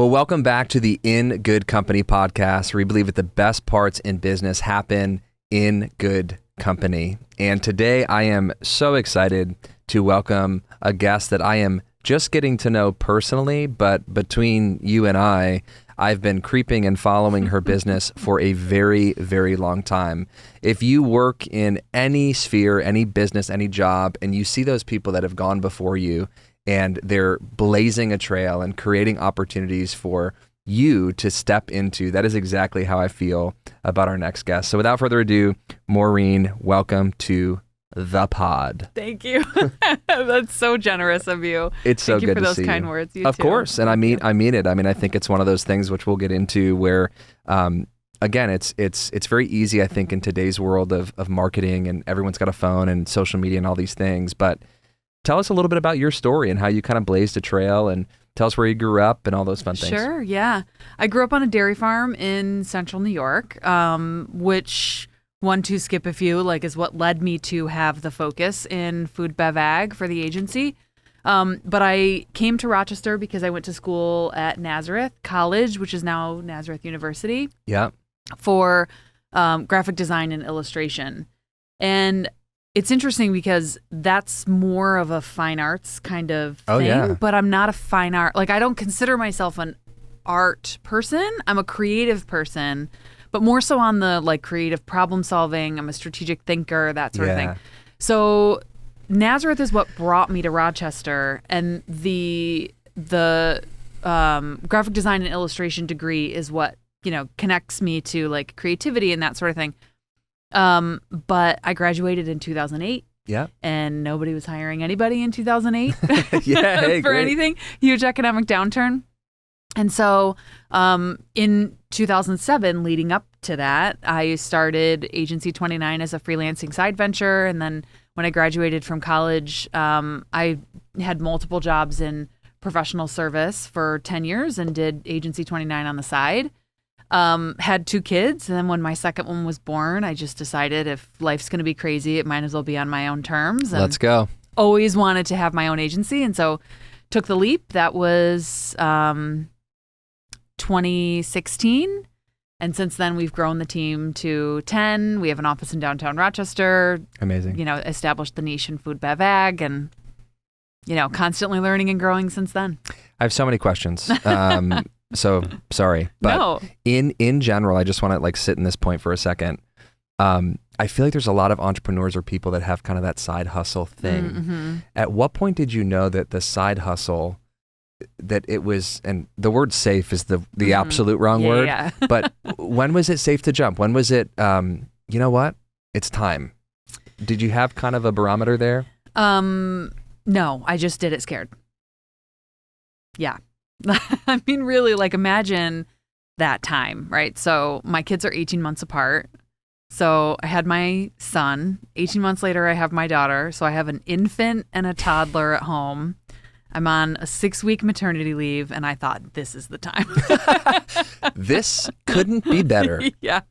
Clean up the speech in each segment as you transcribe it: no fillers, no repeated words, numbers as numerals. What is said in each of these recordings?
Well, welcome back to the In Good Company podcast, where we believe that the best parts in business happen in good company. And today I am so excited to welcome a guest that I am just getting to know personally, but between you and I've been creeping and following her business for a very, very long time. If you work in any sphere, any business, any job, and you see those people that have gone before you and they're blazing a trail and creating opportunities for you to step into, that is exactly how I feel about our next guest. So without further ado, Maureen, welcome to the pod. Thank you. That's so generous of you. It's so good to see you. Thank you for those kind words. You Of too. course, and I mean it. I mean, I think it's one of those things which we'll get into where, again, it's very easy, I think, in today's world of marketing, and everyone's got a phone and social media and all these things. But tell us a little bit about your story and how you kind of blazed a trail, and tell us where you grew up and all those fun things. Sure, yeah. I grew up on a dairy farm in central New York, which, one to skip a few, is what led me to have the focus in food bev ag for the agency. But I came to Rochester because I went to school at Nazareth College, which is now Nazareth University. Yeah. For graphic design and illustration. And it's interesting because that's more of a fine arts kind of thing, but I'm not a fine art. I don't consider myself an art person. I'm a creative person, but more so on the creative problem solving. I'm a strategic thinker, that sort of thing. So Nazareth is what brought me to Rochester, and the graphic design and illustration degree is what connects me to creativity and that sort of thing. But I graduated in 2008. Yeah. And nobody was hiring anybody in 2008 hey, for great. anything. Huge economic downturn. And so in 2007, leading up to that, I started Agency 29 as a freelancing side venture. And then when I graduated from college, I had multiple jobs in professional service for 10 years and did Agency 29 on the side. Had 2 kids, and then when my second one was born, I just decided if life's going to be crazy, it might as well be on my own terms. And let's go. Always wanted to have my own agency, and so took the leap. That was 2016, and since then we've grown the team to 10. We have an office in downtown Rochester. Amazing. Established the niche in food bev ag, and constantly learning and growing since then. I have so many questions. So sorry, but No. in general, I just want to sit in this point for a second. I feel like there's a lot of entrepreneurs or people that have kind of that side hustle thing. Mm-hmm. At what point did you know that the side hustle, that it was, and the word safe is the absolute wrong word, Yeah. but when was it safe to jump? When was it, you know what, it's time? Did you have kind of a barometer there? No, I just did it scared. Yeah. I mean, really, imagine that time, right? So my kids are 18 months apart. So I had my son. 18 months later, I have my daughter. So I have an infant and a toddler at home. I'm on a 6-week maternity leave, and I thought, this is the time. This couldn't be better. Yeah.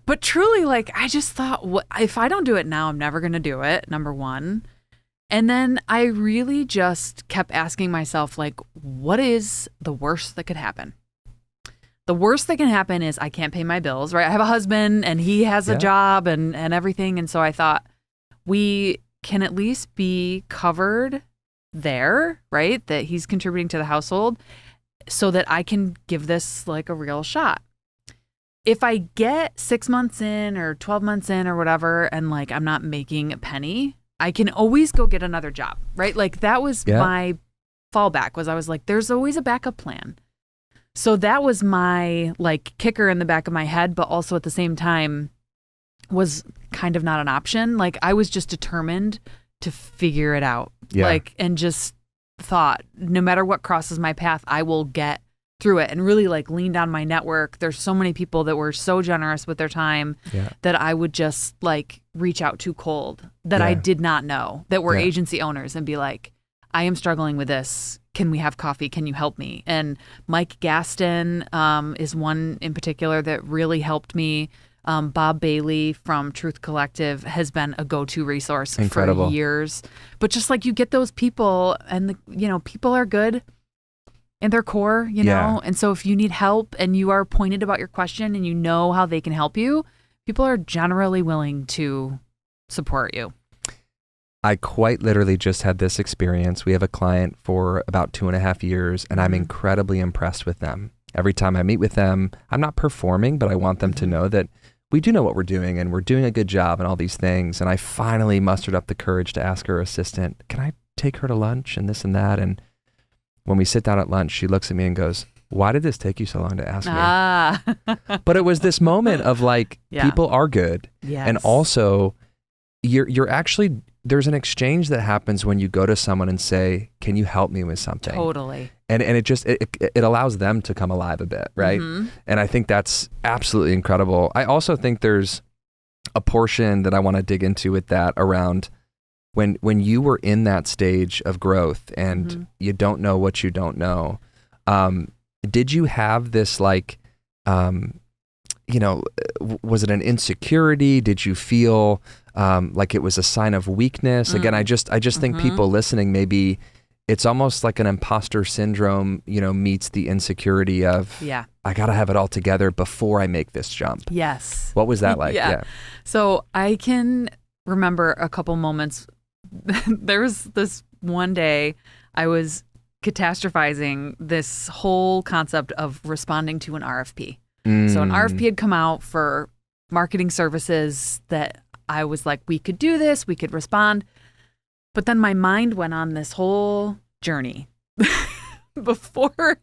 But truly, I just thought, if I don't do it now, I'm never going to do it, number one. And then I really just kept asking myself, what is the worst that could happen? The worst that can happen is I can't pay my bills, right? I have a husband and he has a job and everything. And so I thought we can at least be covered there, right? That he's contributing to the household so that I can give this a real shot. If I get 6 months in or 12 months in or whatever, and I'm not making a penny, I can always go get another job, right? That was my fallback. I was there's always a backup plan. So that was my kicker in the back of my head, but also at the same time was kind of not an option. I was just determined to figure it out. And just thought, no matter what crosses my path, I will get through it, and really leaned on my network. There's so many people that were so generous with their time that I would just reach out to cold that I did not know that were agency owners and be I am struggling with this. Can we have coffee? Can you help me? And Mike Gaston is one in particular that really helped me. Bob Bailey from Truth Collective has been a go-to resource Incredible. for years. But just you get those people, and people are good. in their core, you know? And so if you need help and you are pointed about your question and you know how they can help you, people are generally willing to support you. I quite literally just had this experience. We have a client for about 2.5 years, and I'm incredibly impressed with them. Every time I meet with them, I'm not performing, but I want them to know that we do know what we're doing and we're doing a good job and all these things. And I finally mustered up the courage to ask her assistant, can I take her to lunch and this and that? And when we sit down at lunch, she looks at me and goes, why did this take you so long to ask me? But it was this moment of like, people are good. Yes. And also you're actually, there's an exchange that happens when you go to someone and say, can you help me with something? Totally. And it just, it allows them to come alive a bit, right? And I think that's absolutely incredible. I also think there's a portion that I want to dig into with that around when you were in that stage of growth and you don't know what you don't know. Did you have this like, you know, was it an insecurity? Did you feel like it was a sign of weakness? Again, I just think people listening, maybe it's almost like an imposter syndrome, you know, meets the insecurity of, I got to have it all together before I make this jump. Yes. What was that like? So I can remember a couple moments. There was this one day I was catastrophizing this whole concept of responding to an RFP. So an RFP had come out for marketing services that I was like, we could do this, we could respond. But then my mind went on this whole journey before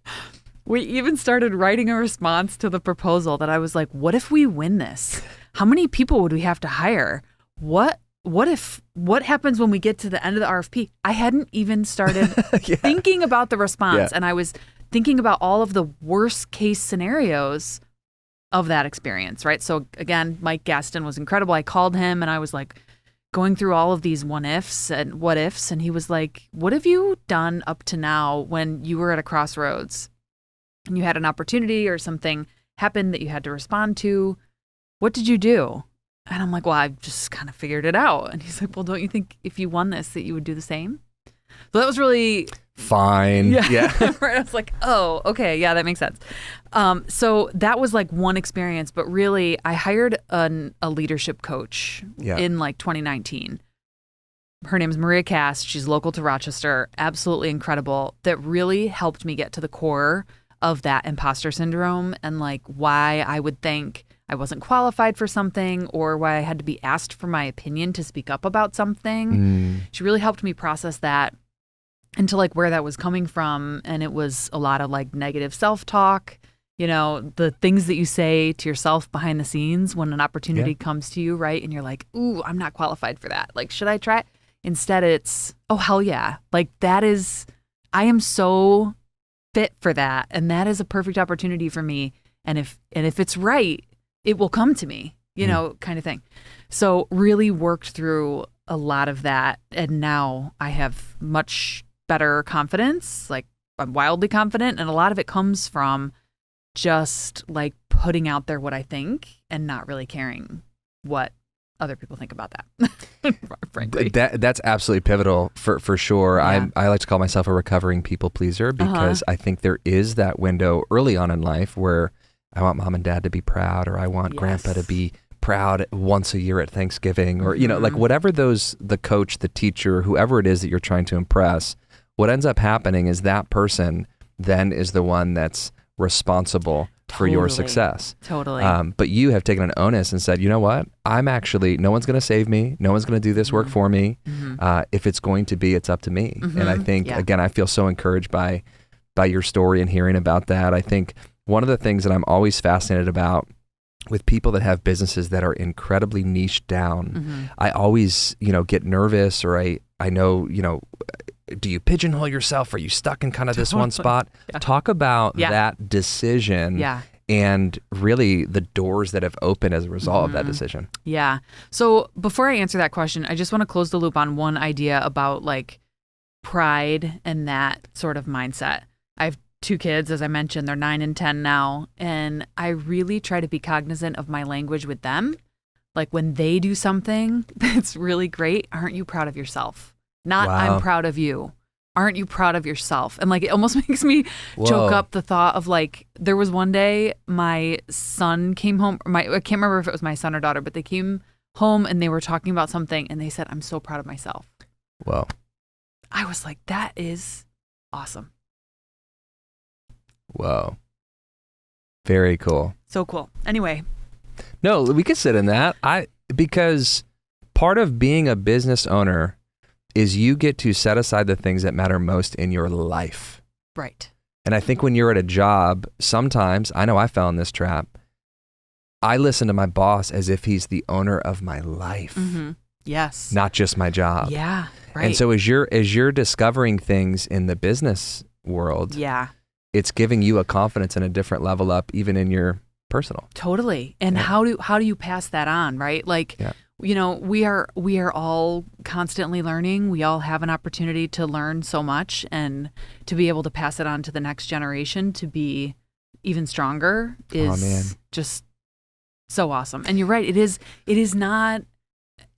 we even started writing a response to the proposal that I was like, what if we win this? How many people would we have to hire? What happens when we get to the end of the RFP? I hadn't even started thinking about the response. And I was thinking about all of the worst case scenarios of that experience, right? So again, Mike Gaston was incredible. I called him and I was like going through all of these what ifs. And he was like, what have you done up to now when you were at a crossroads and you had an opportunity or something happened that you had to respond to? What did you do? And I'm like, well, I've just kind of figured it out. And he's like, well, don't you think if you won this that you would do the same? So that was really fine. Yeah. Right. I was like, oh, okay. Yeah, that makes sense. So that was like one experience, but really I hired a leadership coach in like 2019. Her name's Maria Cast. She's local to Rochester. Absolutely incredible. That really helped me get to the core of that imposter syndrome and like why I would think I wasn't qualified for something or why I had to be asked for my opinion to speak up about something. She really helped me process that into like where that was coming from. And it was a lot of like negative self-talk, you know, the things that you say to yourself behind the scenes when an opportunity comes to you, right? And you're like, ooh, I'm not qualified for that. Like, should I try it? Instead, it's, oh, hell yeah. Like that is, I am so fit for that. And that is a perfect opportunity for me. And if it's right, it will come to me, you know, kind of thing. So really worked through a lot of that. And now I have much better confidence. Like I'm wildly confident. And a lot of it comes from just like putting out there what I think and not really caring what other people think about that. Frankly. That's absolutely pivotal for sure. Yeah. I like to call myself a recovering people pleaser because I think there is that window early on in life where I want mom and dad to be proud, or I want grandpa to be proud once a year at Thanksgiving, or, you know, like whatever the coach, the teacher, whoever it is that you're trying to impress, what ends up happening is that person then is the one that's responsible for your success. Totally. But you have taken an onus and said, you know what? I'm actually, no one's going to save me. No one's going to do this work for me. If it's going to be, it's up to me. And I think, again, I feel so encouraged by your story and hearing about that. I think one of the things that I'm always fascinated about with people that have businesses that are incredibly niched down, I always, you know, get nervous, or I know, you know, do you pigeonhole yourself? Are you stuck in kind of this one spot? Talk about that decision and really the doors that have opened as a result of that decision. Yeah. So before I answer that question, I just want to close the loop on one idea about like pride and that sort of mindset. I have 2 kids, as I mentioned, they're 9 and 10 now. And I really try to be cognizant of my language with them. Like when they do something that's really great, aren't you proud of yourself? Not I'm proud of you. aren't you proud of yourself? And like, it almost makes me choke up the thought of like, there was one day my son came home, I can't remember if it was my son or daughter, but they came home and they were talking about something and they said, I'm so proud of myself. Whoa. I was like, that is awesome. Whoa. Very cool. So cool. Anyway. No, we could sit in that. Because part of being a business owner is you get to set aside the things that matter most in your life. Right. And I think when you're at a job, sometimes, I know I fell in this trap, I listen to my boss as if he's the owner of my life. Mm-hmm. Yes. Not just my job. Yeah. Right. And so as you're discovering things in the business world, yeah, it's giving you a confidence and a different level up even in your personal. Totally. And how do you pass that on, right? Like, you know, we are all constantly learning. We all have an opportunity to learn so much, and to be able to pass it on to the next generation to be even stronger is just so awesome. And you're right. It is not,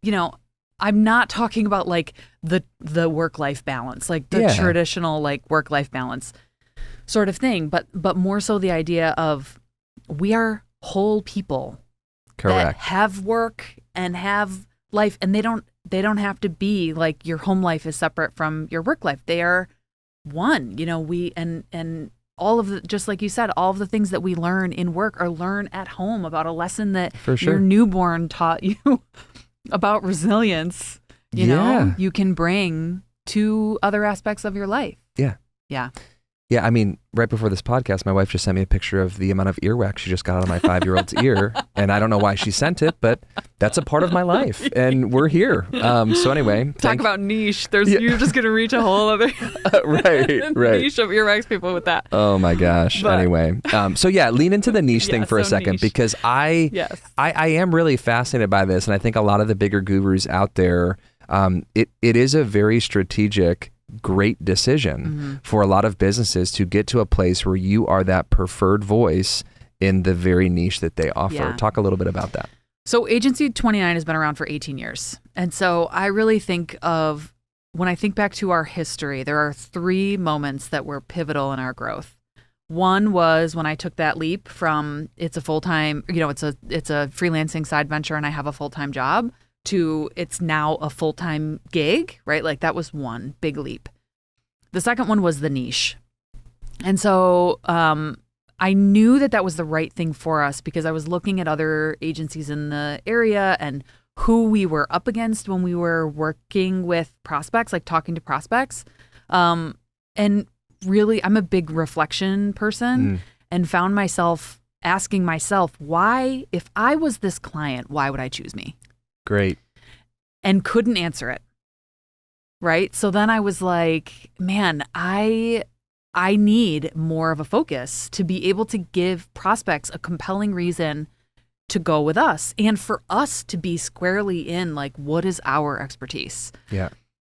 you know, I'm not talking about like the work-life balance, like the traditional like work-life balance sort of thing, but more so the idea of we are whole people. Correct. That have work and have life, and they don't have to be like your home life is separate from your work life. They are one. You know, we and all of the, just like you said, all of the things that we learn in work or learn at home about a lesson that your newborn taught you about resilience. You know, you can bring to other aspects of your life. Yeah. Yeah. Yeah, I mean, right before this podcast, my wife just sent me a picture of the amount of earwax she just got out of my 5-year-old's ear. And I don't know why she sent it, but that's a part of my life. And we're here. So anyway. Talk about niche. You're just going to reach a whole other right. niche of earwax people with that. Oh my gosh. But, anyway. So yeah, lean into the niche thing for a second, niche. Because I am really fascinated by this. And I think a lot of the bigger gurus out there, it is a very strategic great decision for a lot of businesses to get to a place where you are that preferred voice in the very niche that they offer. Yeah. Talk a little bit about that. So Agency 29 has been around for 18 years. And so I really think of, when I think back to our history, there are 3 moments that were pivotal in our growth. One was when I took that leap from it's a full-time, you know, it's a freelancing side venture and I have a full-time job, to it's now a full-time gig, right? Like that was one big leap. The second one was the niche. And so I knew that was the right thing for us because I was looking at other agencies in the area and who we were up against when we were working with prospects, like talking to prospects. And really, I'm a big reflection person and found myself asking myself, why, if I was this client, why would I choose me? Great. And couldn't answer it. Right. So then I was like, man, I need more of a focus to be able to give prospects a compelling reason to go with us and for us to be squarely in like, what is our expertise? Yeah.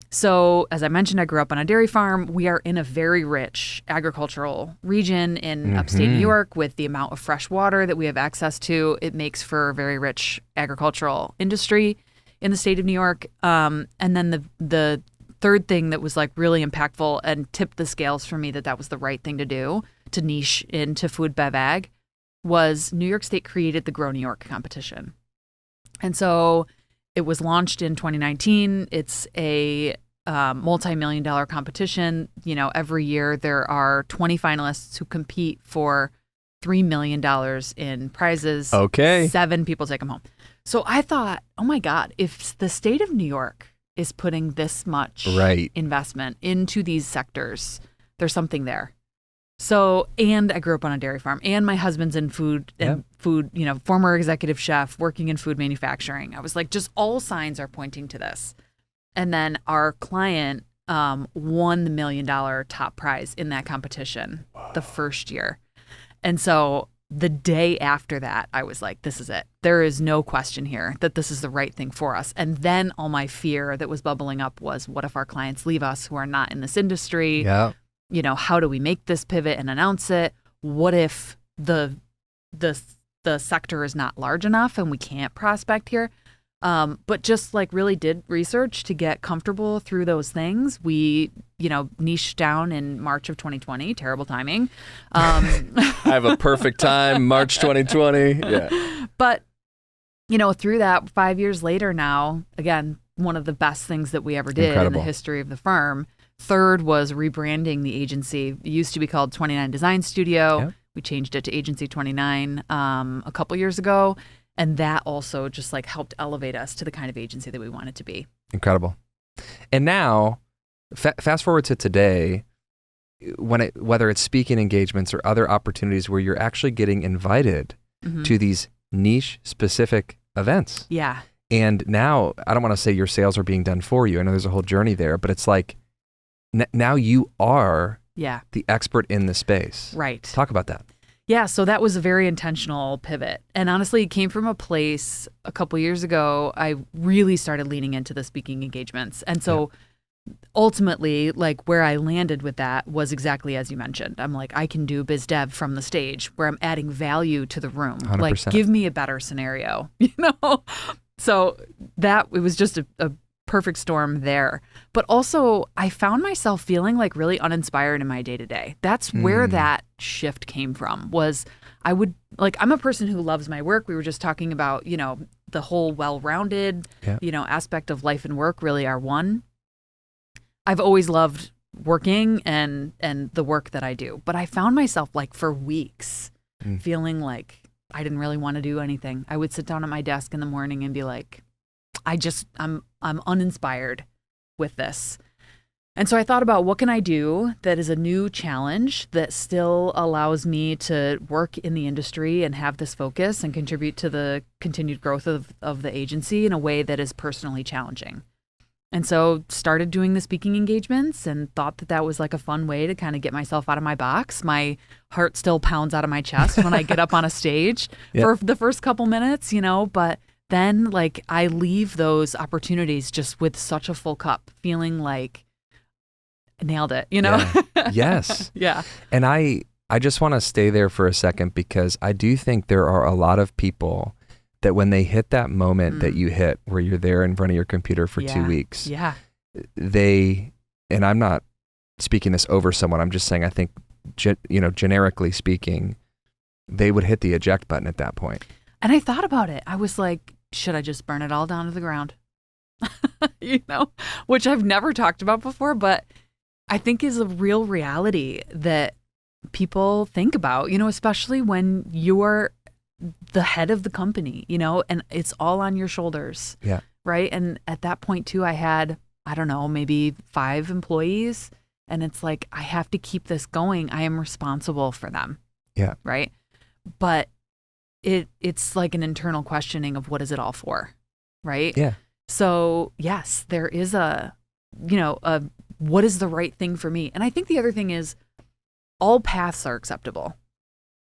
So as I mentioned, I grew up on a dairy farm. We are in a very rich agricultural region in upstate New York with the amount of fresh water that we have access to. It makes for a very rich agricultural industry in the state of New York. And then the third thing that was like really impactful and tipped the scales for me that was the right thing to do to niche into food bev ag was New York State created the Grow New York competition. And so it was launched in 2019. It's a multi-million-dollar competition. You know, every year there are 20 finalists who compete for $3 million in prizes. Okay. 7 people take them home. So I thought, oh my God, if the state of New York is putting this much investment into these sectors, there's something there. So, and I grew up on a dairy farm, and my husband's in food, you know, former executive chef working in food manufacturing. I was like, just all signs are pointing to this. And then our client won the $1 million top prize in that competition the first year. And so the day after that, I was like, this is it. There is no question here that this is the right thing for us. And then all my fear that was bubbling up was, what if our clients leave us who are not in this industry? Yeah. You know, how do we make this pivot and announce it? What if the sector is not large enough and we can't prospect here? But just like really did research to get comfortable through those things. We, niched down in March of 2020. Terrible timing. I have a perfect time, March 2020. Yeah. But, through that 5 years later now, again, one of the best things that we ever did in the history of the firm. Third was rebranding the agency. It used to be called 29 Design Studio. Yep. We changed it to Agency 29 a couple years ago. And that also just like helped elevate us to the kind of agency that we wanted to be. Incredible. And now, fast forward to today, whether it's speaking engagements or other opportunities where you're actually getting invited to these niche specific events. Yeah. And now, I don't want to say your sales are being done for you. I know there's a whole journey there, but it's like now you are the expert in the space. Right. Talk about that. Yeah, so that was a very intentional pivot. And honestly, it came from a place a couple years ago. I really started leaning into the speaking engagements. And so ultimately, like where I landed with that was exactly as you mentioned. I'm like, I can do biz dev from the stage where I'm adding value to the room. 100%. Like, give me a better scenario, So it was just a perfect storm there. But also, I found myself feeling like really uninspired in my day-to-day. That's where that shift came from, was I'm a person who loves my work. We were just talking about, the whole well-rounded, aspect of life and work really are one. I've always loved working and the work that I do. But I found myself like for weeks feeling like I didn't really want to do anything. I would sit down at my desk in the morning and be like, I'm uninspired with this. And so I thought about what can I do that is a new challenge that still allows me to work in the industry and have this focus and contribute to the continued growth of the agency in a way that is personally challenging. And so started doing the speaking engagements and thought that was like a fun way to kind of get myself out of my box. My heart still pounds out of my chest when I get up on a stage for the first couple minutes, but then like I leave those opportunities just with such a full cup, feeling like I nailed it, Yeah. Yes. Yeah. And I just want to stay there for a second because I do think there are a lot of people that when they hit that moment that you hit where you're there in front of your computer for 2 weeks, and I'm not speaking this over someone, I'm just saying I think, generically speaking, they would hit the eject button at that point. And I thought about it. I was like, should I just burn it all down to the ground? Which I've never talked about before, but I think is a real reality that people think about, especially when you're the head of the company, and it's all on your shoulders. Yeah. Right. And at that point too, I had, I don't know, maybe 5 employees. And it's like, I have to keep this going. I am responsible for them. Yeah. Right. But it's like an internal questioning of what is it all for? Right. Yeah. So yes, there is what is the right thing for me? And I think the other thing is all paths are acceptable.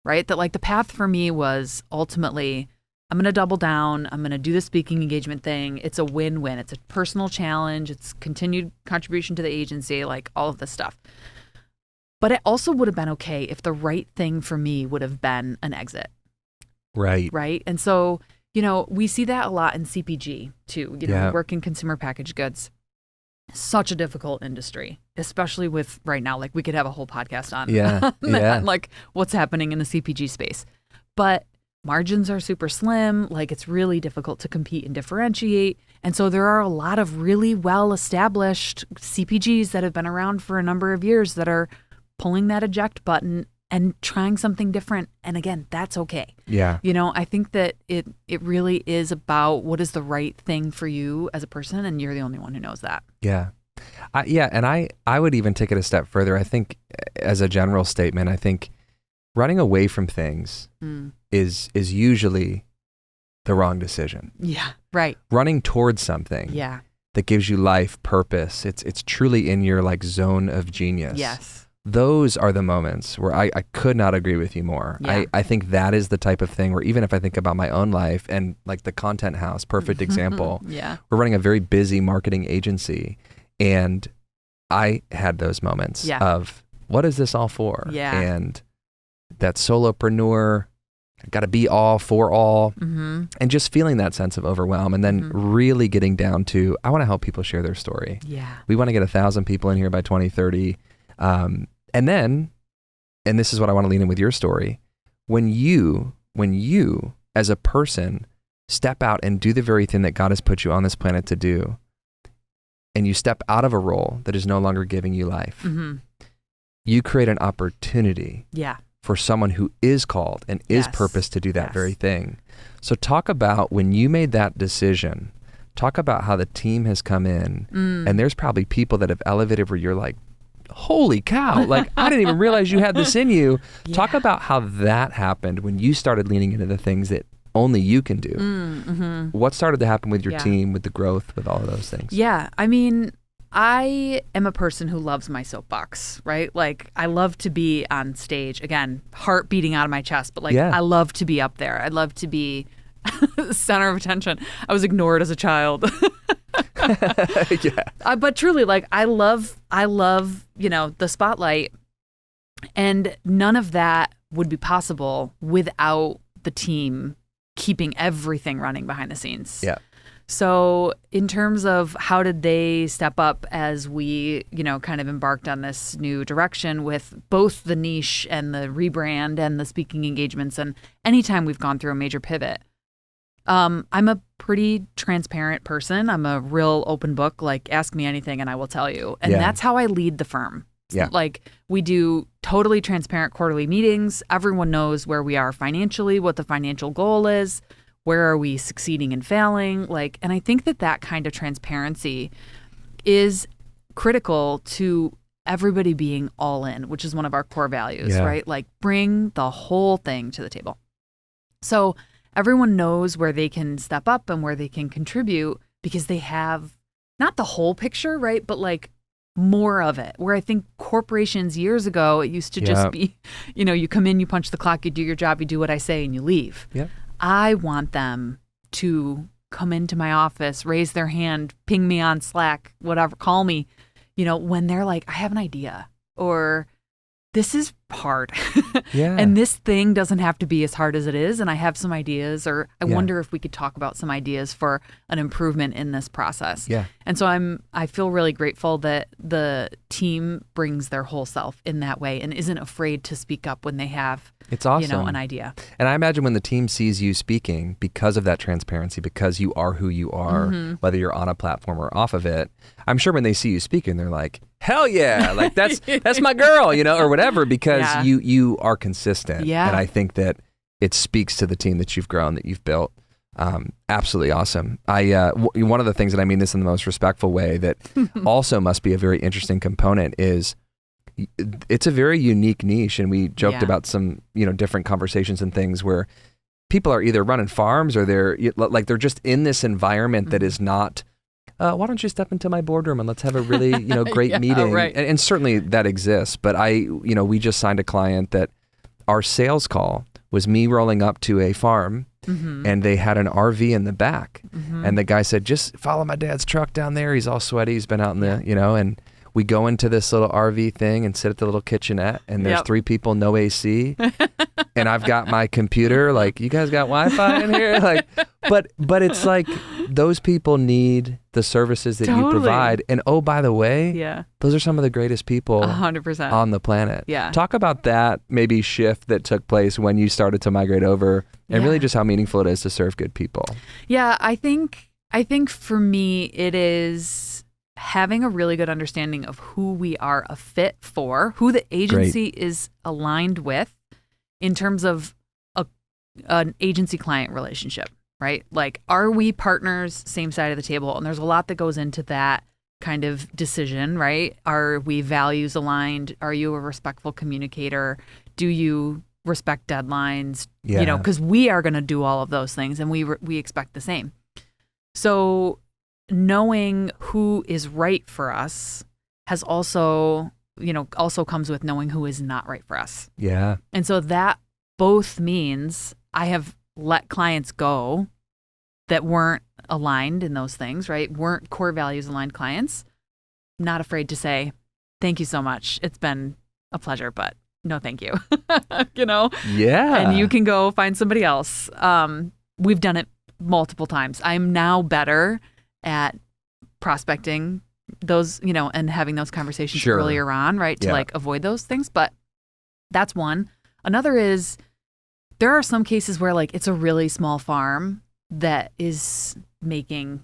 Right? That like the path for me was ultimately, I'm going to double down. I'm going to do the speaking engagement thing. It's a win-win. It's a personal challenge. It's continued contribution to the agency, like all of this stuff. But it also would have been okay if the right thing for me would have been an exit. Right. Right. And so, we see that a lot in CPG too, work in consumer packaged goods. Such a difficult industry, especially with right now, like we could have a whole podcast on that, like what's happening in the CPG space. But margins are super slim, like it's really difficult to compete and differentiate. And so there are a lot of really well-established CPGs that have been around for a number of years that are pulling that eject button and trying something different. And again, that's okay. Yeah. I think that it really is about what is the right thing for you as a person, and you're the only one who knows that. Yeah. And I would even take it a step further. I think as a general statement, I think running away from things is usually the wrong decision. Yeah. Right. Running towards something that gives you life, purpose, it's truly in your like zone of genius. Yes. Those are the moments where I could not agree with you more. Yeah. I think that is the type of thing where even if I think about my own life and like the Content House, perfect example, we're running a very busy marketing agency. And I had those moments of what is this all for? Yeah. And that solopreneur got to be all for all, Mm-hmm. and just feeling that sense of overwhelm, and then really getting down to, I want to help people share their story. Yeah. We want to get 1,000 people in here by 2030. And then, and this is what I want to lean in with your story, when you as a person step out and do the very thing that God has put you on this planet to do, and you step out of a role that is no longer giving you life, Mm-hmm. you create an opportunity Yeah. for someone who is called and is Yes. purposed to do that Yes. very thing. So talk about when you made that decision, talk about how the team has come in, and there's probably people that have elevated where you're like, holy cow, like I didn't even realize you had this in you. Talk Yeah. about how that happened when you started leaning into the things that only you can do. Mm-hmm. What started to happen with your Yeah. team, with the growth, with all of those things? Yeah. I mean, I am a person who loves my soapbox, right? Like, I love to be on stage. Again, heart beating out of my chest, but like, Yeah. I love to be up there. I love to be center of attention. I was ignored as a child. Yeah. But truly, like, I love, the spotlight. And none of that would be possible without the team keeping everything running behind the scenes. Yeah. So in terms of how did they step up as we, kind of embarked on this new direction with both the niche and the rebrand and the speaking engagements, and anytime we've gone through a major pivot, I'm a pretty transparent person. I'm a real open book, like ask me anything and I will tell you. And Yeah. that's how I lead the firm. Yeah. Like we do totally transparent quarterly meetings. Everyone knows where we are financially, what the financial goal is. Where are we succeeding and failing? And I think that kind of transparency is critical to everybody being all in, which is one of our core values, Yeah. right? Like bring the whole thing to the table. So everyone knows where they can step up and where they can contribute because they have not the whole picture, right? But like more of it. Where I think corporations years ago, it used to just be, you come in, you punch the clock, you do your job, you do what I say, and you leave. Yeah. I want them to come into my office, raise their hand, ping me on Slack, whatever, call me, when they're like, I have an idea, or this is hard. Yeah. And this thing doesn't have to be as hard as it is. And I have some ideas, or I Yeah. wonder if we could talk about some ideas for an improvement in this process. Yeah. And so I feel really grateful that the team brings their whole self in that way and isn't afraid to speak up when they have, It's awesome. an idea. And I imagine when the team sees you speaking, because of that transparency, because you are who you are, whether you're on a platform or off of it, I'm sure when they see you speaking, they're like, hell yeah, like that's my girl, or whatever, because Yeah. you are consistent. Yeah. And I think that it speaks to the team that you've grown, that you've built. Absolutely awesome. One of the things that I mean this in the most respectful way that also must be a very interesting component is it's a very unique niche. And we joked Yeah. about some, different conversations and things where people are either running farms or they're just in this environment that is not, why don't you step into my boardroom and let's have a really, great Yeah, meeting. right. And certainly that exists. But we just signed a client that our sales call was me rolling up to a farm and they had an RV in the back. And the guy said, just follow my dad's truck down there. He's all sweaty. He's been out in the, and we go into this little RV thing and sit at the little kitchenette and there's Yep. 3 people, no AC. And I've got my computer, like, you guys got Wi-Fi in here? Like, but it's like those people need the services that you Totally. provide. And oh, by the way, Yeah. those are some of the greatest people 100%. on the planet. Yeah. Talk about that maybe shift that took place when you started to migrate over and really Yeah. just how meaningful it is to serve good people. Yeah, I think for me it is having a really good understanding of who we are a fit for, who the agency is aligned with in terms of an agency client relationship, right? Like, are we partners, same side of the table? And there's a lot that goes into that kind of decision, right? Are we values aligned? Are you a respectful communicator? Do you respect deadlines? Yeah. Because we are going to do all of those things and we expect the same. So knowing who is right for us has also comes with knowing who is not right for us. Yeah. And so that both means I have let clients go that weren't aligned in those things, right? Weren't core values aligned clients. Not afraid to say, thank you so much. It's been a pleasure, but no, thank you. You know? Yeah. And you can go find somebody else. We've done it multiple times. I'm now better at prospecting those, you know, and having those conversations Sure. earlier on, right? To Yeah. like avoid those things. But that's one. Another is there are some cases where like it's a really small farm that is making,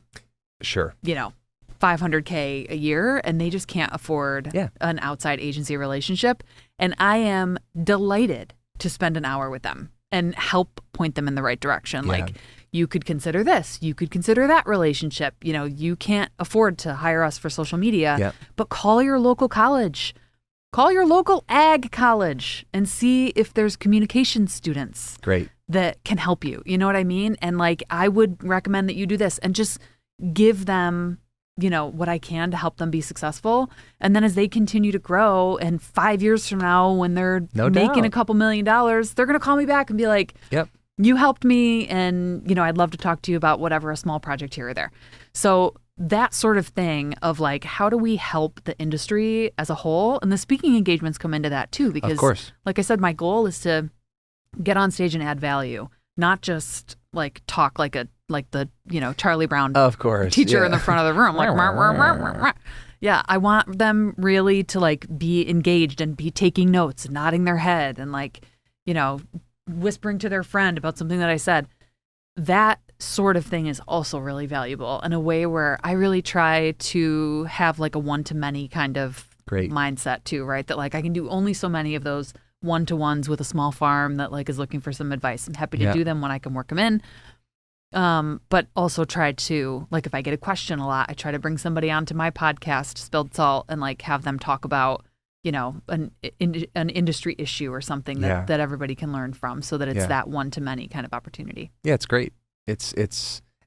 Sure. you know, $500K a year, and they just can't afford Yeah. an outside agency relationship. And I am delighted to spend an hour with them and help point them in the right direction. Yeah. Like, you could consider this, you could consider that relationship. You know, you can't afford to hire us for social media, Yeah. but call your local college, call your local ag college and see if there's communication students Great. that can help you. You know what I mean? And like, I would recommend that you do this and just give them, you know, what I can to help them be successful. And then as they continue to grow, and 5 years from now, when they're No making doubt. a couple $1 million, they're going to call me back and be like, Yep. you helped me, and, you know, I'd love to talk to you about whatever, a small project here or there. So that sort of thing of like, how do we help the industry as a whole? And the speaking engagements come into that too, because Of course. like I said, my goal is to get on stage and add value, not just like talk like the, you know, Charlie Brown Of course. teacher Yeah. in the front of the room. Like, "Rah, rah, rah, rah, rah." Yeah, I want them really to like be engaged and be taking notes, nodding their head, and like, you know, whispering to their friend about something that I said. That sort of thing is also really valuable in a way where I really try to have like a one-to-many kind of Great. mindset too, right? That like I can do only so many of those one-to-ones with a small farm that like is looking for some advice. I'm happy to Yeah. do them when I can work them in. But also try to, like, if I get a question a lot, I try to bring somebody onto my podcast, Spilled Salt, and like have them talk about, you know, an industry issue or something that, Yeah. that everybody can learn from, so that it's Yeah. that one-to-many kind of opportunity. Yeah, it's great. It's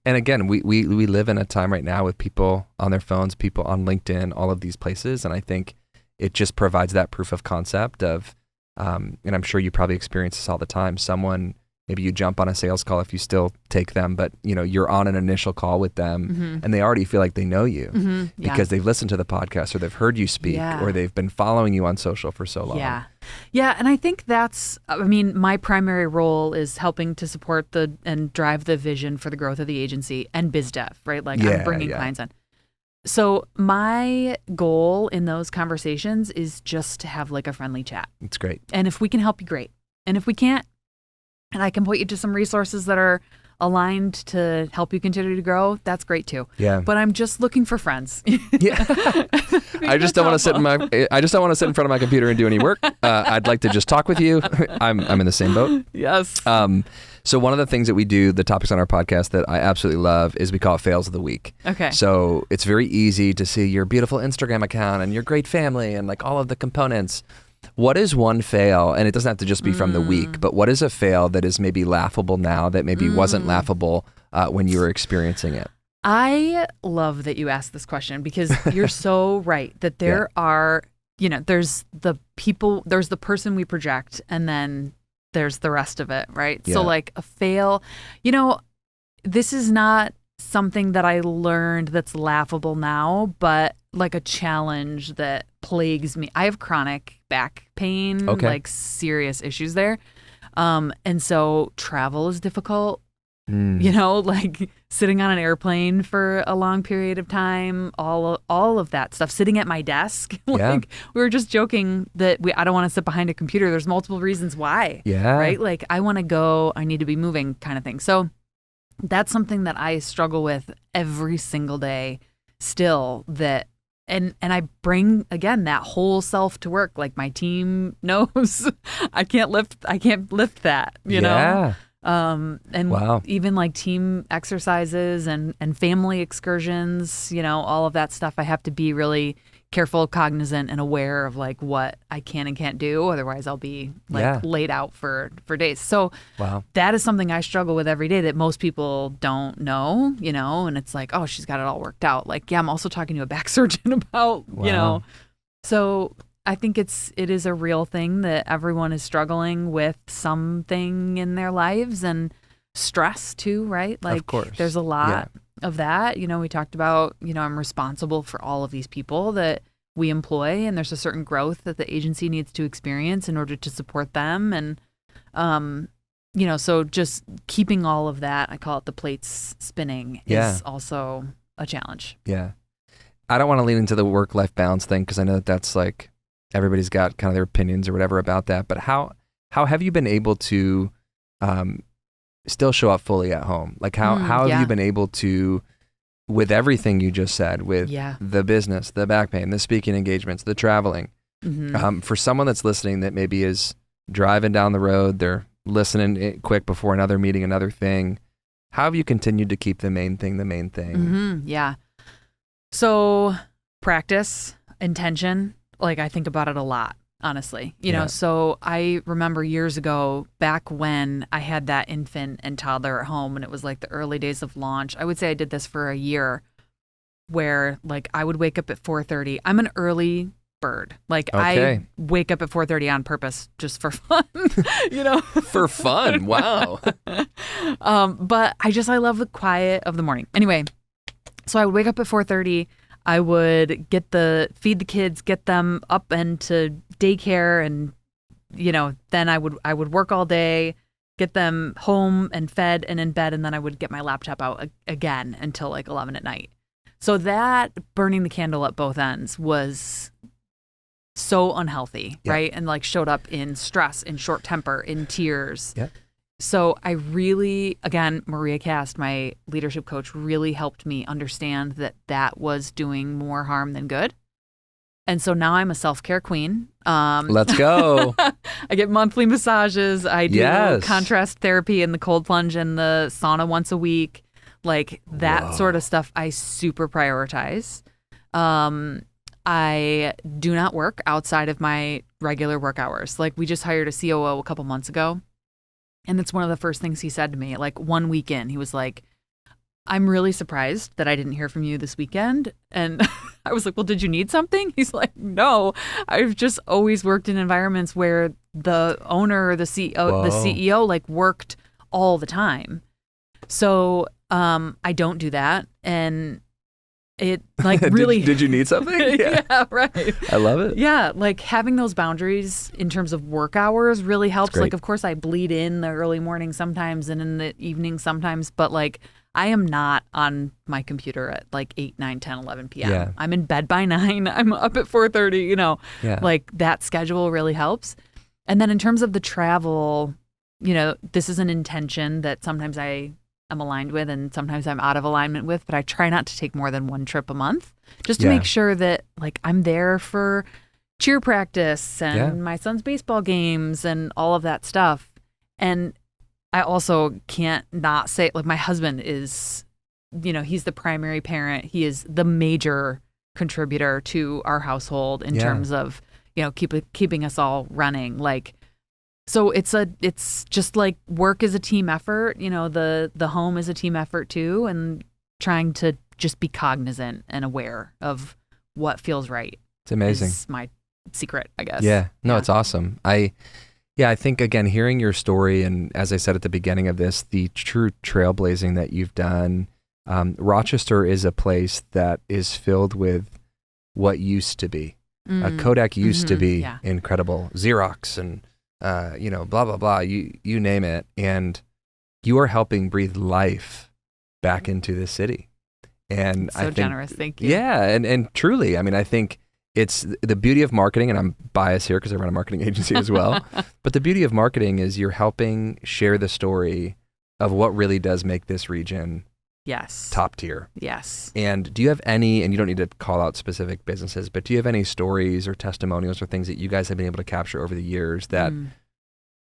and again, we live in a time right now with people on their phones, people on LinkedIn, all of these places, and I think it just provides that proof of concept of, and I'm sure you probably experience this all the time. Someone, maybe you jump on a sales call if you still take them, but you know, you're on an initial call with them and they already feel like they know you Yeah. because they've listened to the podcast or they've heard you speak Yeah. or they've been following you on social for so long. Yeah. Yeah. And I think that's, I mean, my primary role is helping to support and drive the vision for the growth of the agency and biz dev, right? Like Yeah, I'm bringing yeah. clients in. So my goal in those conversations is just to have like a friendly chat. It's great. And if we can help you, great. And if we can't, and I can point you to some resources that are aligned to help you continue to grow, that's great too. Yeah. But I'm just looking for friends. Yeah. I just don't want to sit in front of my computer and do any work. I'd like to just talk with you. I'm in the same boat. Yes. So one of the things that we do, the topics on our podcast that I absolutely love, is we call it Fails of the Week. Okay. So it's very easy to see your beautiful Instagram account and your great family and like all of the components. What is one fail, and it doesn't have to just be from the week, but what is a fail that is maybe laughable now that maybe wasn't laughable when you were experiencing it? I love that you asked this question because you're so right that there are, you know, there's the person we project, and then there's the rest of it, right? Yeah. So like a fail, you know, this is not something that I learned that's laughable now, but like a challenge that plagues me. I have chronic back pain, like serious issues there. And so travel is difficult. You know, like sitting on an airplane for a long period of time, all of that stuff, sitting at my desk. Like we were just joking that I don't want to sit behind a computer. There's multiple reasons why. Yeah. Right? Like I want to go, I need to be moving kind of thing. So that's something that I struggle with every single day still, that and I bring again that whole self to work. Like my team knows I can't lift that, you know? And even like team exercises and family excursions, you know, all of that stuff, I have to be really careful, cognizant, and aware of like what I can and can't do. Otherwise I'll be like laid out for days. So that is something I struggle with every day that most people don't know, you know, and it's like, oh, she's got it all worked out. Like, yeah, I'm also talking to a back surgeon about, you know, so I think it is a real thing that everyone is struggling with something in their lives, and stress too, right? Like of course. There's a lot of that. You know, we talked about, you know, I'm responsible for all of these people that we employ, and there's a certain growth that the agency needs to experience in order to support them. And, so just keeping all of that, I call it the plates spinning, is also a challenge. Yeah. I don't want to lean into the work-life balance thing because I know that that's like everybody's got kind of their opinions or whatever about that. But how have you been able to still show up fully at home? Like how have you been able to, with everything you just said, with the business, the back pain, the speaking engagements, the traveling, for someone that's listening that maybe is driving down the road, they're listening quick before another meeting, another thing, how have you continued to keep the main thing the main thing? Yeah. So practice, intention, like I think about it a lot, honestly. You know, so I remember years ago, back when I had that infant and toddler at home and it was like the early days of launch, I would say I did this for a year where like I would wake up at 4:30. I'm an early bird. Like I wake up at 4:30 on purpose just for fun, For fun. Wow. But I love the quiet of the morning. Anyway, so I would wake up at 4:30. I would feed the kids, get them up and to daycare, and then I would work all day, get them home and fed and in bed, and then I would get my laptop out again until like 11 at night. So that burning the candle at both ends was so unhealthy, right? And like showed up in stress, in short temper, in tears. Yeah. So I really, again, Maria Cast, my leadership coach, really helped me understand that was doing more harm than good. And so now I'm a self-care queen. Let's go. I get monthly massages. I do contrast therapy and the cold plunge and the sauna once a week. Like that sort of stuff I super prioritize. I do not work outside of my regular work hours. Like we just hired a COO a couple months ago. And it's one of the first things he said to me, like 1 week in, he was like, I'm really surprised that I didn't hear from you this weekend. And I was like, well, did you need something? He's like, no, I've just always worked in environments where the owner or the CEO like worked all the time. So I don't do that. And it like really did you need something? Yeah, right. I love it. Yeah, like having those boundaries in terms of work hours really helps. Like, of course, I bleed in the early morning sometimes and in the evening sometimes, but like I am not on my computer at like 8, 9, 10, 11 p.m. Yeah. I'm in bed by 9. I'm up at 4:30, like that schedule really helps. And then in terms of the travel, this is an intention that sometimes I'm aligned with and sometimes I'm out of alignment with, but I try not to take more than one trip a month just to make sure that like I'm there for cheer practice and my son's baseball games and all of that stuff. And I also can't not say, like, my husband is, he's the primary parent. He is the major contributor to our household in terms of, keeping us all running. Like, so it's just like work is a team effort. The home is a team effort too, and trying to just be cognizant and aware of what feels right. It's amazing. Is my secret, I guess. Yeah. No, it's awesome. I think, again, hearing your story, and as I said at the beginning of this, the true trailblazing that you've done, Rochester is a place that is filled with what used to be. Kodak used to be incredible. Xerox and, blah, blah, blah, you name it. And you are helping breathe life back into the city. And so generous. Thank you. Yeah. And truly, I mean, I think it's the beauty of marketing, and I'm biased here because I run a marketing agency as well. But the beauty of marketing is you're helping share the story of what really does make this region top tier. Yes. And do you have any, and you don't need to call out specific businesses, but do you have any stories or testimonials or things that you guys have been able to capture over the years that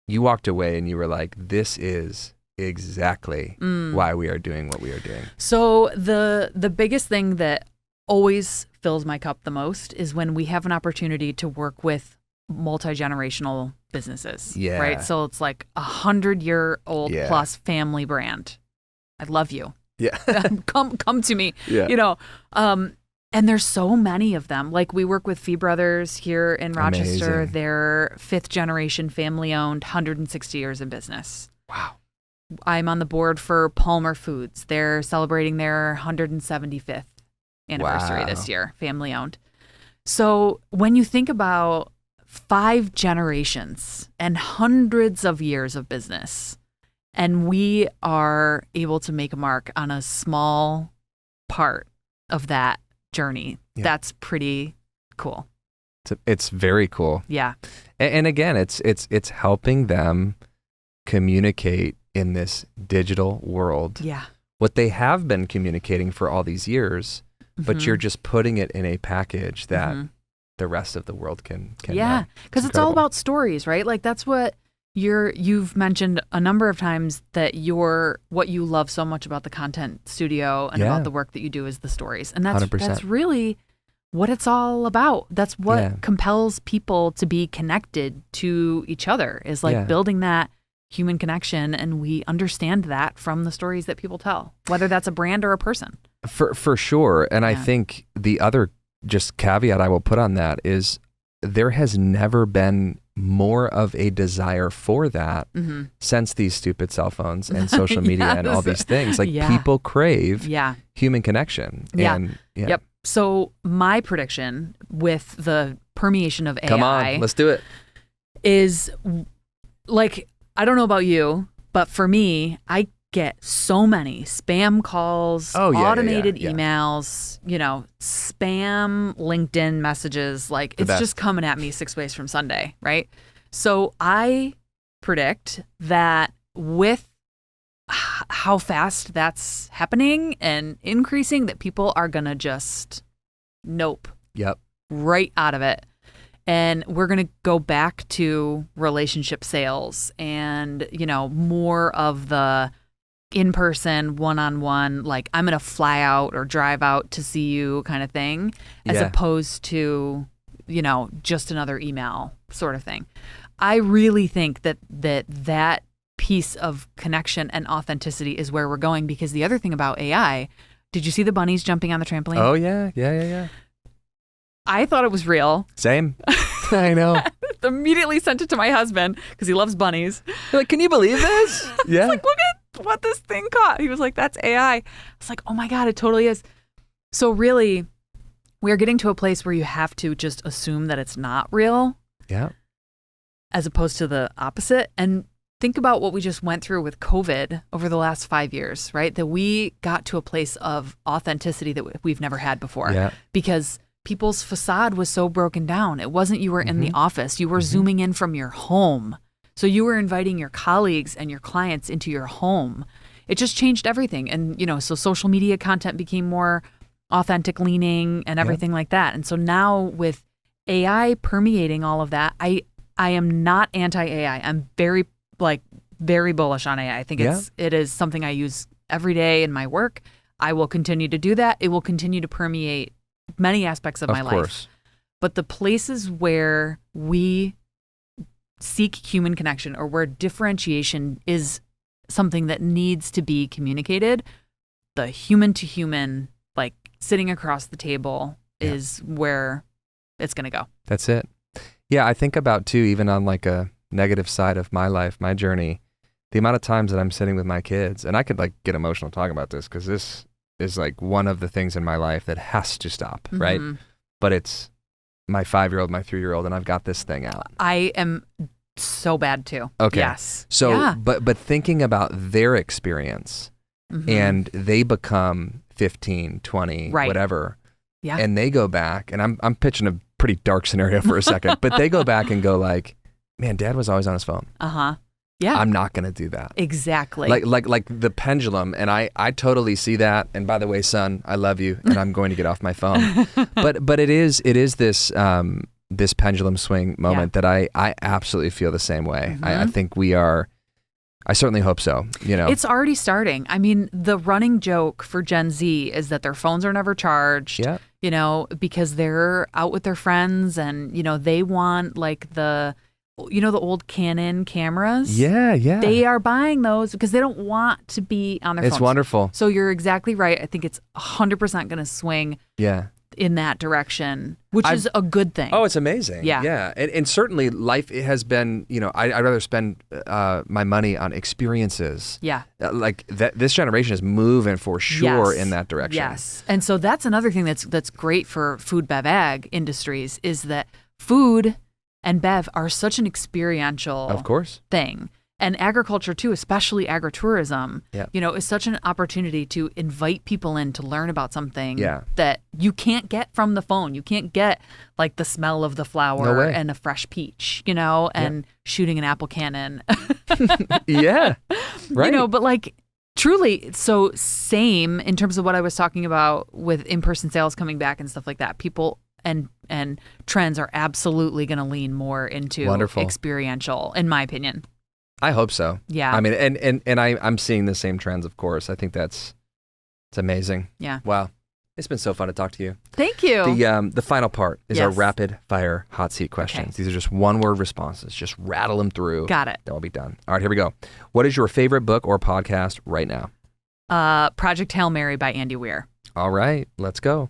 you walked away and you were like, this is exactly why we are doing what we are doing? So the biggest thing that always fills my cup the most is when we have an opportunity to work with multi-generational businesses. Yeah. Right. So it's like 100-year-old plus family brand. I love you. Yeah. come to me. Yeah. And there's so many of them. Like we work with Fee Brothers here in Rochester. Amazing. They're 5th generation family owned, 160 years in business. Wow. I'm on the board for Palmer Foods. They're celebrating their 175th anniversary this year, family owned. So when you think about 5 generations and hundreds of years of business, and we are able to make a mark on a small part of that journey, that's pretty cool. It's very cool. Yeah. And again, it's helping them communicate in this digital world. Yeah. What they have been communicating for all these years, but you're just putting it in a package that the rest of the world can yeah, because it's all about stories, right? Like that's what you've mentioned a number of times, that what you love so much about the content studio and about the work that you do is the stories. And that's 100%. That's really what it's all about. That's what compels people to be connected to each other, is like building that human connection. And we understand that from the stories that people tell, whether that's a brand or a person. For sure. And I think the other just caveat I will put on that is there has never been more of a desire for that since these stupid cell phones and social media and all these things. Like people crave human connection. And, Yep. So my prediction with the permeation of AI, come on, let's do it, is like, I don't know about you, but for me, I get so many spam calls, automated emails, spam LinkedIn messages. Like it's just coming at me 6 ways from Sunday, right? So I predict that with how fast that's happening and increasing, that people are going to just right out of it. And we're going to go back to relationship sales and, more of the in-person, one-on-one, like I'm going to fly out or drive out to see you kind of thing, as opposed to, just another email sort of thing. I really think that piece of connection and authenticity is where we're going, because the other thing about AI, did you see the bunnies jumping on the trampoline? Oh, yeah. I thought it was real. Same. I know. Immediately sent it to my husband because he loves bunnies. You're like, can you believe this? Yeah. Like, look at what this thing caught. He was like, that's AI. I was like, oh my God, it totally is. So really, we are getting to a place where you have to just assume that it's not real. Yeah. As opposed to the opposite. And think about what we just went through with COVID over the last 5 years, right? That we got to a place of authenticity that we've never had before. Yeah. Because people's facade was so broken down. It wasn't you were in the office. You were zooming in from your home. So you were inviting your colleagues and your clients into your home. It just changed everything. And, so social media content became more authentic leaning and everything like that. And so now with AI permeating all of that, I am not anti-AI. I'm very bullish on AI. I think it is something I use every day in my work. I will continue to do that. It will continue to permeate many aspects of my life. But the places where we seek human connection, or where differentiation is something that needs to be communicated, the human to human, like sitting across the table, is where it's going to go. That's it. Yeah, I think about too, even on like a negative side of my life, my journey, the amount of times that I'm sitting with my kids, and I could like get emotional talking about this because this is like one of the things in my life that has to stop, right? But it's my 5-year-old, my 3-year-old, and I've got this thing out. I am so bad too. Okay. Yes. So, but thinking about their experience, and they become 15, 20, whatever. Yeah. And they go back, and I'm pitching a pretty dark scenario for a second, but they go back and go like, man, Dad was always on his phone. Yeah. I'm not going to do that. Exactly. Like the pendulum. And I totally see that. And by the way, son, I love you, and I'm going to get off my phone. But it is this this pendulum swing moment that I absolutely feel the same way. I think I certainly hope so. It's already starting. I mean, the running joke for Gen Z is that their phones are never charged. Yeah. Because they're out with their friends, and they want like the old Canon cameras? Yeah. They are buying those because they don't want to be on their phones. It's wonderful. So you're exactly right. I think it's 100% going to swing. Yeah. in that direction, which is a good thing. Oh, it's amazing. Yeah. And certainly life has been, I'd rather spend my money on experiences. Yeah. Like this generation is moving for sure in that direction. Yes. And so that's another thing that's great for food, bev, ag industries is that food and bev are such an experiential thing. And agriculture too, especially agritourism, is such an opportunity to invite people in to learn about something that you can't get from the phone. You can't get like the smell of the flower and a fresh peach, and shooting an apple cannon. Yeah. Right. But like truly, so same in terms of what I was talking about with in-person sales coming back and stuff like that. People and trends are absolutely going to lean more into experiential, in my opinion. I hope so. Yeah. I mean, and I'm seeing the same trends, of course. I think it's amazing. Yeah. Wow. It's been so fun to talk to you. Thank you. The final part is our rapid fire hot seat questions. These are just one word responses. Just rattle them through. Got it. Then we'll be done. All right, here we go. What is your favorite book or podcast right now? Project Hail Mary by Andy Weir. All right, let's go.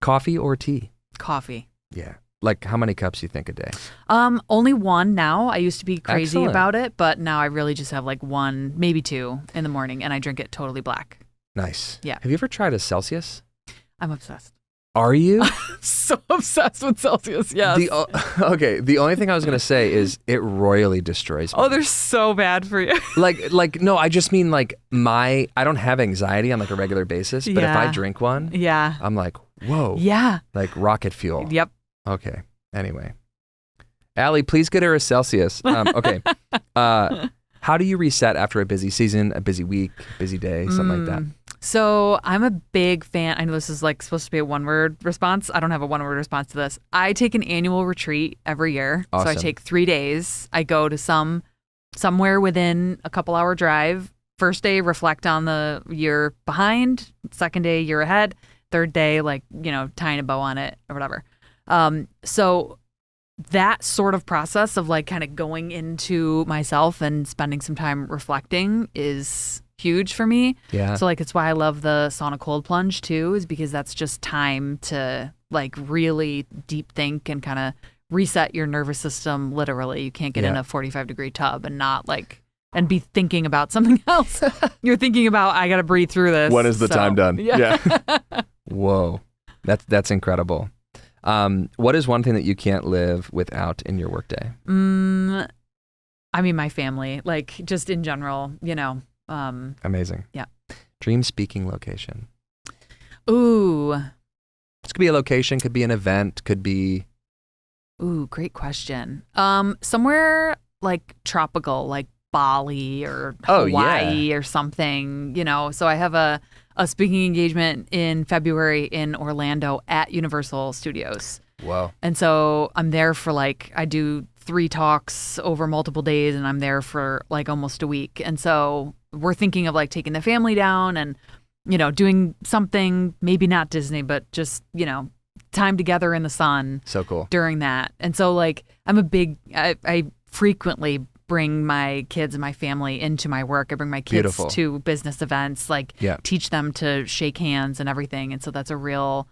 Coffee or tea? Coffee. Yeah. Like how many cups do you think a day? Only one now. I used to be crazy about it, but now I really just have like one, maybe two in the morning, and I drink it totally black. Nice. Yeah. Have you ever tried a Celsius? I'm obsessed. Are you? So obsessed with Celsius, yes. The only thing I was going to say is it royally destroys me. Oh, they're so bad for you. No, I just mean like I don't have anxiety on like a regular basis, but if I drink one, I'm like, whoa. Yeah. Like rocket fuel. Yep. Okay. Anyway. Allie, please get her a Celsius. Okay. How do you reset after a busy season, a busy week, busy day, something like that? So I'm a big fan. I know this is like supposed to be a one-word response. I don't have a one-word response to this. I take an annual retreat every year. Awesome. So I take 3 days. I go to somewhere within a couple-hour drive. First day, reflect on the year behind. Second day, year ahead. Third day, tying a bow on it or whatever. So that sort of process of like kind of going into myself and spending some time reflecting is huge for me. Yeah. So like it's why I love the sauna cold plunge too, is because that's just time to like really deep think and kind of reset your nervous system literally. You can't get in a 45-degree tub and not and be thinking about something else. You're thinking about, I got to breathe through this. When is the time done? Yeah. Whoa. That's incredible. What is one thing that you can't live without in your workday? I mean, my family, like just in general, Amazing. Yeah. Dream speaking location. Ooh. This could be a location, could be an event, could be. Ooh, great question. Somewhere like tropical, like Bali or Hawaii or something, So I have a speaking engagement in February in Orlando at Universal Studios. Wow. And so I'm there for I do 3 talks over multiple days, and I'm there for almost a week. And so we're thinking of taking the family down and, doing something, maybe not Disney, but just, time together in the sun. So cool. During that. And so I'm I frequently bring my kids and my family into my work. I bring my kids to business events, teach them to shake hands and everything. And so that's a real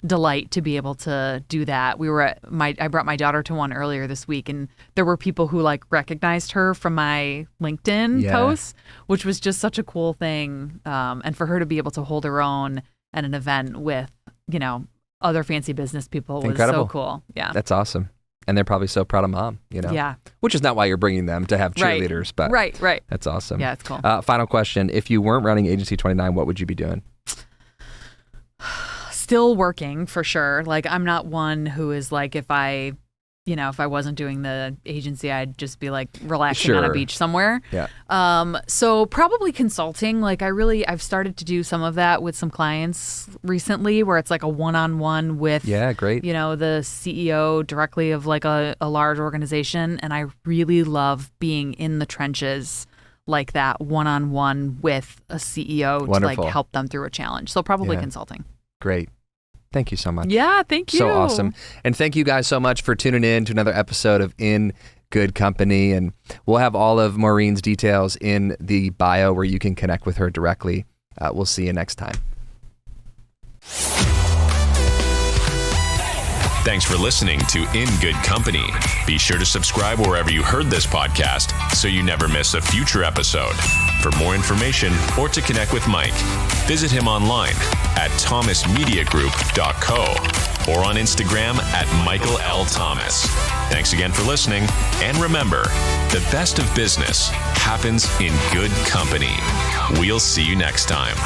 delight to be able to do that. I brought my daughter to one earlier this week, and there were people who recognized her from my LinkedIn posts, which was just such a cool thing. And for her to be able to hold her own at an event with, other fancy business people was so cool. Yeah. That's awesome. And they're probably so proud of mom, Yeah. Which is not why you're bringing them to have cheerleaders, but right. That's awesome. Yeah, it's cool. Final question. If you weren't running Agency 29, what would you be doing? Still working for sure. I'm not one who is if I wasn't doing the agency, I'd just be relaxing on a beach somewhere. Yeah. So probably consulting. I've started to do some of that with some clients recently, where it's a one-on-one with, great. The CEO directly of a large organization. And I really love being in the trenches like that, one-on-one with a CEO. Wonderful. To help them through a challenge. So probably consulting. Great. Thank you so much. Yeah, thank you. So awesome. And thank you guys so much for tuning in to another episode of In Good Company. And we'll have all of Maureen's details in the bio where you can connect with her directly. We'll see you next time. Thanks for listening to In Good Company. Be sure to subscribe wherever you heard this podcast so you never miss a future episode. For more information or to connect with Mike, visit him online at thomasmediagroup.co or on Instagram at Michael L. Thomas. Thanks again for listening, and remember, the best of business happens in good company. We'll see you next time.